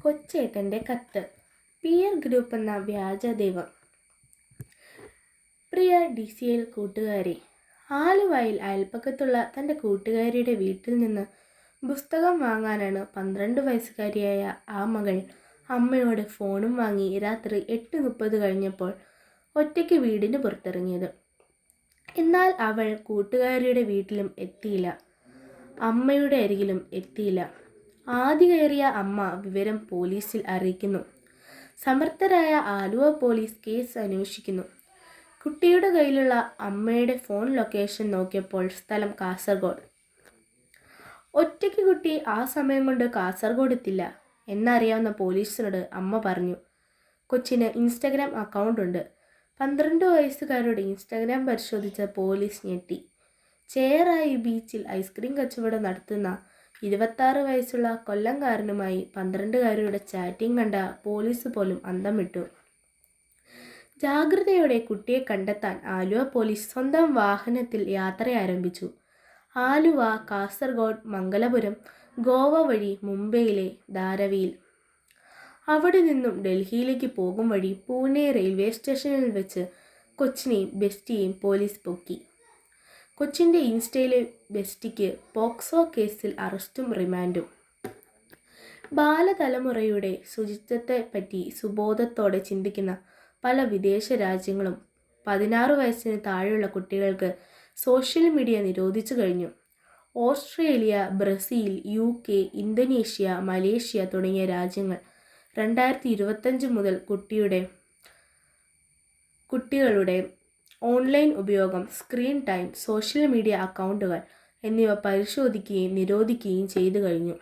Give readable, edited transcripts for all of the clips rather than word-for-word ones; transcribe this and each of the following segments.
കൊച്ചേട്ടൻ്റെ കത്ത്. Peer group എന്ന വ്യാജ ദൈവം. പ്രിയ DCL കൂട്ടുകാരി, ആലുവയിൽ അയൽപ്പക്കത്തുള്ള തൻ്റെ കൂട്ടുകാരിയുടെ വീട്ടിൽ നിന്ന് പുസ്തകം വാങ്ങാനാണ് 12 വയസ്സുകാരിയായ ആ മകൾ അമ്മയോട് ഫോണും വാങ്ങി രാത്രി 8:30 കഴിഞ്ഞപ്പോൾ ഒറ്റയ്ക്ക് വീടിന് പുറത്തിറങ്ങിയത്. എന്നാൽ അവൾ കൂട്ടുകാരിയുടെ വീട്ടിലും എത്തിയില്ല, അമ്മയുടെ അരികിലും എത്തിയില്ല. ആദ്യ കയറിയ അമ്മ വിവരം പോലീസിൽ അറിയിക്കുന്നു. സമർത്ഥരായ ആലുവ പോലീസ് കേസ് അന്വേഷിക്കുന്നു. കുട്ടിയുടെ കയ്യിലുള്ള അമ്മയുടെ ഫോൺ ലൊക്കേഷൻ നോക്കിയപ്പോൾ സ്ഥലം കാസർഗോഡ്. ഒറ്റയ്ക്ക് കുട്ടി ആ സമയം കൊണ്ട് കാസർഗോഡ് എത്തില്ല എന്നറിയാവുന്ന പോലീസിനോട് അമ്മ പറഞ്ഞു. കൊച്ചിന് ഇൻസ്റ്റഗ്രാം അക്കൗണ്ട് ഉണ്ട്. 12 വയസ്സുകാരുടെ ഇൻസ്റ്റഗ്രാം പരിശോധിച്ച പോലീസ് ഞെട്ടി. ചേറായി ബീച്ചിൽ ഐസ്ക്രീം കച്ചവടം നടത്തുന്ന 26 വയസ്സുള്ള കൊല്ലംകാരനുമായി 12കാരിയുടെ ചാറ്റിംഗ് കണ്ട പോലീസ് പോലും അന്തം വിട്ടു. ജാഗ്രതയോടെ കുട്ടിയെ കണ്ടെത്താൻ ആലുവ പോലീസ് സ്വന്തം വാഹനത്തിൽ യാത്ര ആരംഭിച്ചു. ആലുവ, കാസർഗോഡ്, മംഗലപുരം, ഗോവ വഴി മുംബൈയിലെ ധാരാവിയിൽ, അവിടെ നിന്നും ഡൽഹിയിലേക്ക് പോകും വഴി പൂനെ റെയിൽവേ സ്റ്റേഷനിൽ വെച്ച് കൊച്ചിനെയും ബെസ്റ്റിയെയും പോലീസ് പൊക്കി. കൊച്ചിൻ്റെ ഇൻസ്റ്റയിലെ ബെസ്റ്റിക്ക് പോക്സോ കേസിൽ അറസ്റ്റും റിമാൻഡും. ബാലതലമുറയുടെ ശുചിത്വത്തെപ്പറ്റി സുബോധത്തോടെ ചിന്തിക്കുന്ന പല വിദേശ രാജ്യങ്ങളും 16 വയസ്സിന് താഴെയുള്ള കുട്ടികൾക്ക് സോഷ്യൽ മീഡിയ നിരോധിച്ചു കഴിഞ്ഞു. Australia, Brazil, UK, Indonesia, Malaysia തുടങ്ങിയ രാജ്യങ്ങൾ 2025 മുതൽ കുട്ടികളുടെ ഓൺലൈൻ ഉപയോഗം, സ്ക്രീൻ ടൈം, സോഷ്യൽ മീഡിയ അക്കൗണ്ടുകൾ എന്നിവ പരിശോധിക്കുകയും നിരോധിക്കുകയും ചെയ്തു കഴിഞ്ഞു.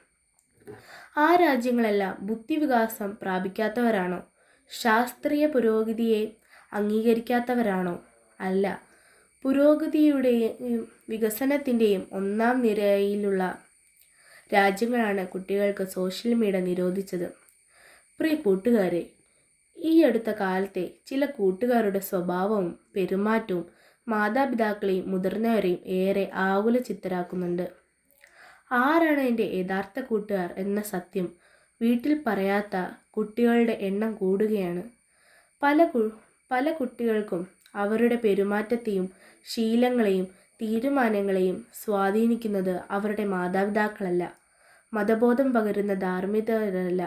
ആ രാജ്യങ്ങളെല്ലാം ബുദ്ധിവികാസം പ്രാപിക്കാത്തവരാണോ? ശാസ്ത്രീയ പുരോഗതിയെ അംഗീകരിക്കാത്തവരാണോ? അല്ല, പുരോഗതിയുടെയും വികസനത്തിൻ്റെയും ഒന്നാം നിരയിലുള്ള രാജ്യങ്ങളാണ് കുട്ടികൾക്ക് സോഷ്യൽ മീഡിയ നിരോധിച്ചത്. പ്രിയ കൂട്ടുകാരെ, ഈ അടുത്ത കാലത്തെ ചില കൂട്ടുകാരുടെ സ്വഭാവവും പെരുമാറ്റവും മാതാപിതാക്കളെയും മുതിർന്നവരെയും ഏറെ ആകുലചിത്തരാക്കുന്നുണ്ട്. ആരാണ് എൻ്റെ യഥാർത്ഥ കൂട്ടുകാർ എന്ന സത്യം വീട്ടിൽ പറയാത്ത കുട്ടികളുടെ എണ്ണം കൂടുകയാണ്. പല കുട്ടികൾക്കും അവരുടെ പെരുമാറ്റത്തെയും ശീലങ്ങളെയും തീരുമാനങ്ങളെയും സ്വാധീനിക്കുന്നത് അവരുടെ മാതാപിതാക്കളല്ല, മതബോധം പകരുന്ന ധാർമ്മികരല്ല,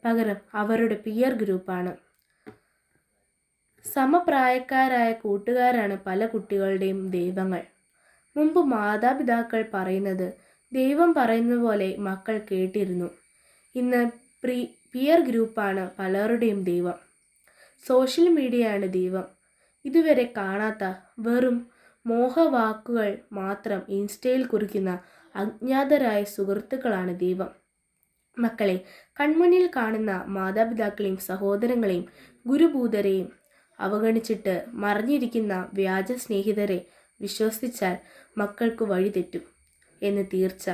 പകരം അവരുടെ പിയർ ഗ്രൂപ്പാണ്. സമപ്രായക്കാരായ കൂട്ടുകാരാണ് പല കുട്ടികളുടെയും ദൈവങ്ങൾ. മുമ്പ് മാതാപിതാക്കൾ പറയുന്നത് ദൈവം പറയുന്നത് പോലെ മക്കൾ കേട്ടിരുന്നു. ഇന്ന് പിയർ ഗ്രൂപ്പാണ് പലരുടെയും ദൈവം. സോഷ്യൽ മീഡിയയാണ് ദൈവം. ഇതുവരെ കാണാത്ത വെറും മോഹവാക്കുകൾ മാത്രം ഇൻസ്റ്റയിൽ കുറിക്കുന്ന അജ്ഞാതരായ സുഹൃത്തുക്കളാണ് ദൈവം. മക്കളെ, കൺമുന്നിൽ കാണുന്ന മാതാപിതാക്കളെയും സഹോദരങ്ങളെയും ഗുരുഭൂതരെയും അവഗണിച്ചിട്ട് മറിഞ്ഞിരിക്കുന്ന വ്യാജ സ്നേഹിതരെ വിശ്വസിച്ചാൽ മക്കൾക്ക് വഴിതെറ്റും എന്ന് തീർച്ച.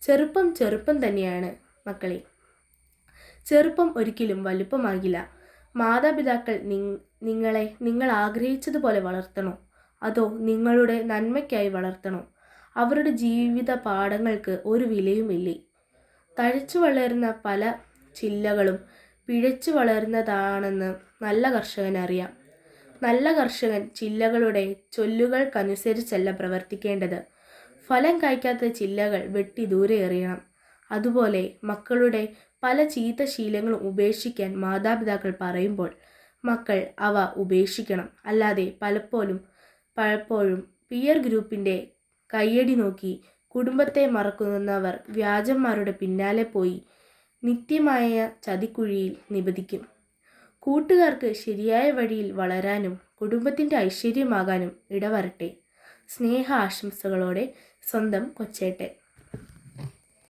ചെറുപ്പം തന്നെയാണ് മക്കളെ. ചെറുപ്പം ഒരിക്കലും വലുപ്പമാകില്ല. മാതാപിതാക്കൾ നിങ്ങൾ ആഗ്രഹിച്ചതുപോലെ വളർത്തണോ, അതോ നിങ്ങളുടെ നന്മയ്ക്കായി വളർത്തണോ? അവരുടെ ജീവിത പാഠങ്ങൾക്ക് ഒരു വിലയുമില്ലേ. തഴച്ചു വളരുന്ന പല ചില്ലകളും പിഴച്ചു വളരുന്നതാണെന്ന് നല്ല കർഷകൻ അറിയാം. നല്ല കർഷകൻ ചില്ലകളുടെ ചൊല്ലുകൾക്കനുസരിച്ചല്ല പ്രവർത്തിക്കേണ്ടത്. ഫലം കായ്ക്കാത്ത ചില്ലകൾ വെട്ടി ദൂരെ എറിയണം. അതുപോലെ മക്കളുടെ പല ചീത്ത ശീലങ്ങളും ഉപേക്ഷിക്കാൻ മാതാപിതാക്കൾ പറയുമ്പോൾ മക്കൾ അവ ഉപേക്ഷിക്കണം. അല്ലാതെ പലപ്പോഴും പിയർ ഗ്രൂപ്പിൻ്റെ കയ്യടി നോക്കി കുടുംബത്തെ മറക്കുന്നവർ വ്യാജന്മാരുടെ പിന്നാലെ പോയി നിത്യമായ ചതിക്കുഴിയിൽ നിപതിക്കും. കൂട്ടുകാർക്ക് ശരിയായ വഴിയിൽ വളരാനും കുടുംബത്തിൻ്റെ ഐശ്വര്യമാകാനും ഇടവരട്ടെ. സ്നേഹ ആശംസകളോടെ സ്വന്തം കൊച്ചേട്ടൻ.